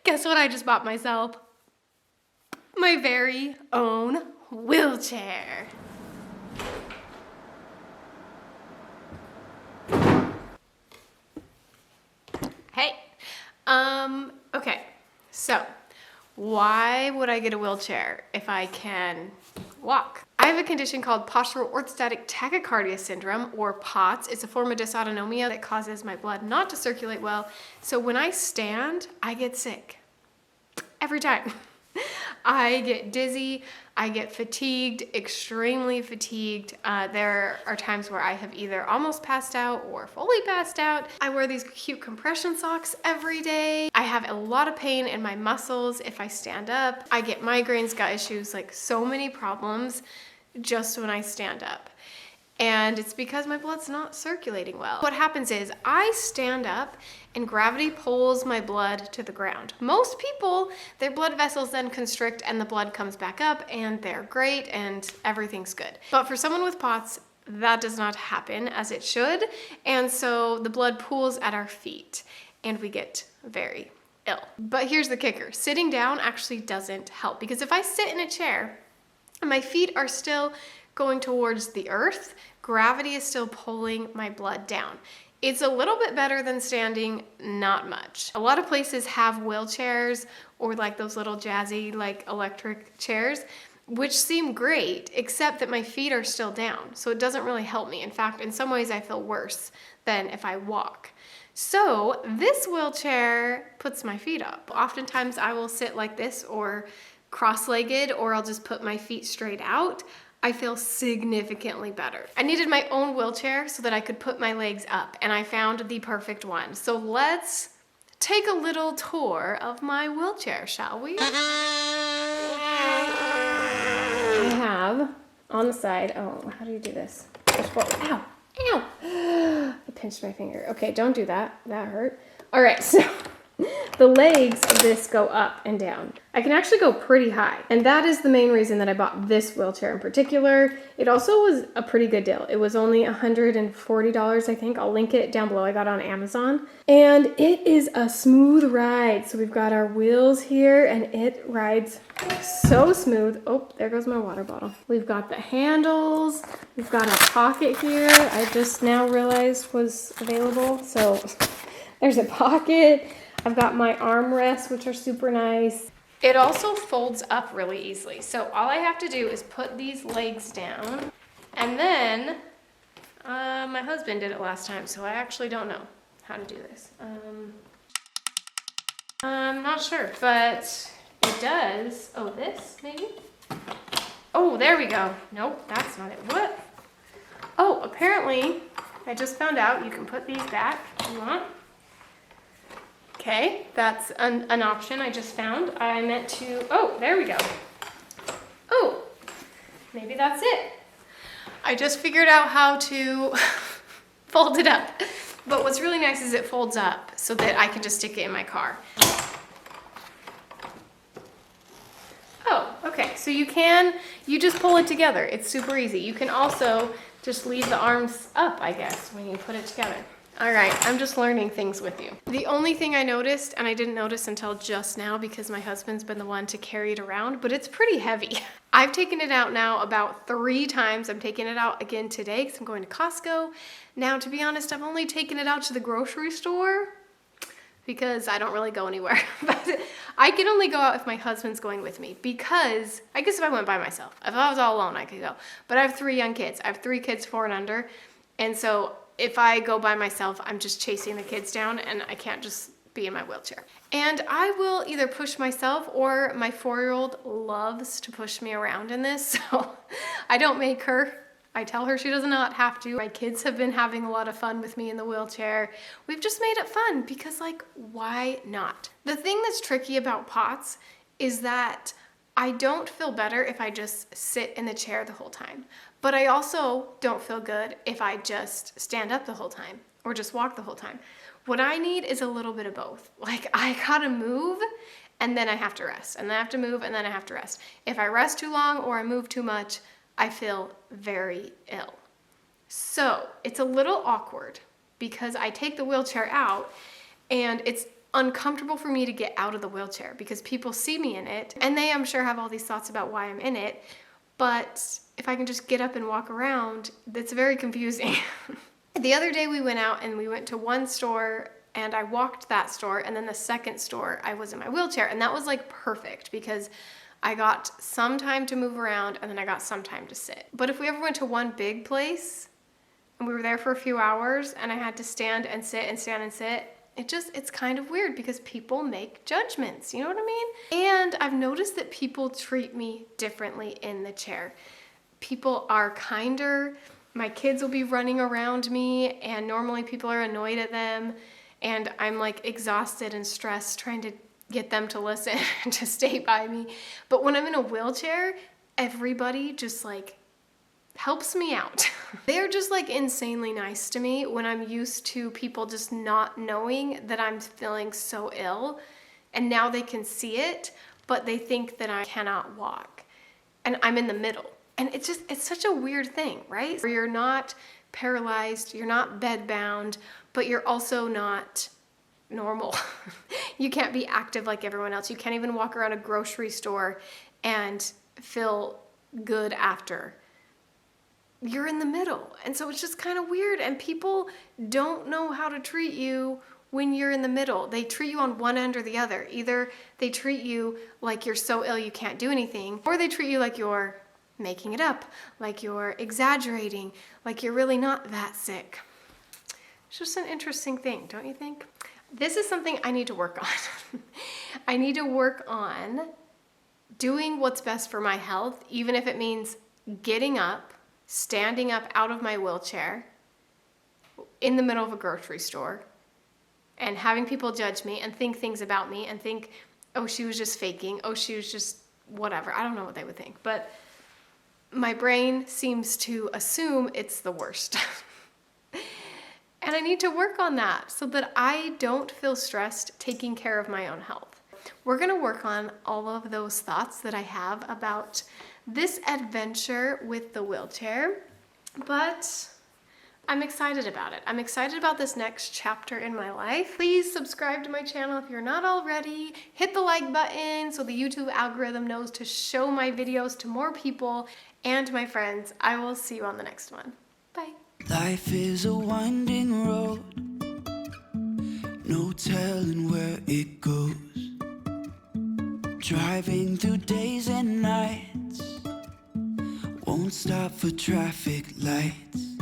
Guess what I just bought myself? My very own wheelchair. Hey, okay, so why would I get a wheelchair if I can walk? I have a condition called postural orthostatic tachycardia syndrome, or POTS. It's a form of dysautonomia that causes my blood not to circulate well. So when I stand, I get sick. Every time. I get dizzy, I get fatigued, extremely fatigued. There are times where I have either almost passed out or fully passed out. I wear these cute compression socks every day. I have a lot of pain in my muscles if I stand up. I get migraines, gut issues, like so many problems just when I stand up. And it's because my blood's not circulating well. What happens is I stand up and gravity pulls my blood to the ground. Most people, their blood vessels then constrict and the blood comes back up and they're great and everything's good. But for someone with POTS, that does not happen as it should. And so the blood pools at our feet and we get very ill. But here's the kicker. Sitting down actually doesn't help, because if I sit in a chair and my feet are still going towards the earth, gravity is still pulling my blood down. It's a little bit better than standing, not much. A lot of places have wheelchairs or like those little jazzy like electric chairs, which seem great, except that my feet are still down. So it doesn't really help me. In fact, in some ways I feel worse than if I walk. So this wheelchair puts my feet up. Oftentimes I will sit like this or cross-legged, or I'll just put my feet straight out. I feel significantly better. I needed my own wheelchair so that I could put my legs up, and I found the perfect one. So let's take a little tour of my wheelchair, shall we? I have on the side, oh, how do you do this? Ow, ow, I pinched my finger. Okay, don't do that, that hurt. All right, so the legs of this go up and down. I can actually go pretty high, and that is the main reason that I bought this wheelchair in particular. It also was a pretty good deal. It was only $140, I think. I'll link it down below. I got it on Amazon, and it is a smooth ride. So we've got our wheels here, and it rides so smooth. Oh, there goes my water bottle. We've got the handles. We've got a pocket here. I just now realized was available. So there's a pocket. I've got my armrests, which are super nice. It also folds up really easily. So all I have to do is put these legs down, and then my husband did it last time, so I actually don't know how to do this. I'm not sure, but it does. Oh, this maybe? Oh, there we go. Nope, that's not it. What? Oh, apparently I just found out you can put these back if you want. Okay, that's an option I just found. I meant to, oh, there we go. Oh, maybe that's it. I just figured out how to fold it up. But what's really nice is it folds up so that I can just stick it in my car. Oh, okay, so you just pull it together. It's super easy. You can also just leave the arms up, I guess, when you put it together. All right, I'm just learning things with you. The only thing I noticed, and I didn't notice until just now because my husband's been the one to carry it around, but it's pretty heavy. I've taken it out now about 3 times. I'm taking it out again today because I'm going to Costco. Now, to be honest, I've only taken it out to the grocery store because I don't really go anywhere. But I can only go out if my husband's going with me, because I guess if I went by myself, if I was all alone, I could go. But I have 3 young kids. I have 3 kids 4 and under. And so if I go by myself, I'm just chasing the kids down and I can't just be in my wheelchair. And I will either push myself, or my 4-year-old loves to push me around in this. So I don't make her. I tell her she does not have to. My kids have been having a lot of fun with me in the wheelchair. We've just made it fun because, like, why not? The thing that's tricky about POTS is that I don't feel better if I just sit in the chair the whole time. But I also don't feel good if I just stand up the whole time or just walk the whole time. What I need is a little bit of both. Like, I gotta move and then I have to rest, and then I have to move and then I have to rest. If I rest too long or I move too much, I feel very ill. So it's a little awkward because I take the wheelchair out and it's uncomfortable for me to get out of the wheelchair because people see me in it and they, I'm sure, have all these thoughts about why I'm in it. But if I can just get up and walk around, that's very confusing. The other day we went out and we went to one store and I walked that store, and then the second store I was in my wheelchair, and that was like perfect because I got some time to move around and then I got some time to sit. But if we ever went to one big place and we were there for a few hours and I had to stand and sit and stand and sit, it's kind of weird because people make judgments, you know what I mean? And I've noticed that people treat me differently in the chair. People are kinder. My kids will be running around me and normally people are annoyed at them and I'm like exhausted and stressed trying to get them to listen and to stay by me. But when I'm in a wheelchair, everybody just like helps me out. They're just like insanely nice to me when I'm used to people just not knowing that I'm feeling so ill, and now they can see it, but they think that I cannot walk and I'm in the middle. And it's such a weird thing, right? Where you're not paralyzed, you're not bedbound, but you're also not normal. You can't be active like everyone else. You can't even walk around a grocery store and feel good after. You're in the middle. And so it's just kind of weird. And people don't know how to treat you when you're in the middle. They treat you on one end or the other. Either they treat you like you're so ill you can't do anything, or they treat you like you're making it up, like you're exaggerating, like you're really not that sick. It's just an interesting thing, don't you think? This is something I need to work on. I need to work on doing what's best for my health, even if it means getting up, standing up out of my wheelchair in the middle of a grocery store and having people judge me and think things about me and think, oh, she was just faking. Oh, she was just whatever. I don't know what they would think, but my brain seems to assume it's the worst. And I need to work on that so that I don't feel stressed taking care of my own health. We're gonna work on all of those thoughts that I have about this adventure with the wheelchair, but I'm excited about it. I'm excited about this next chapter in my life. Please subscribe to my channel if you're not already. Hit the like button so the YouTube algorithm knows to show my videos to more people and my friends. I will see you on the next one. Bye. Life is a winding road, no telling where it goes. Driving through days and nights, won't stop for traffic lights.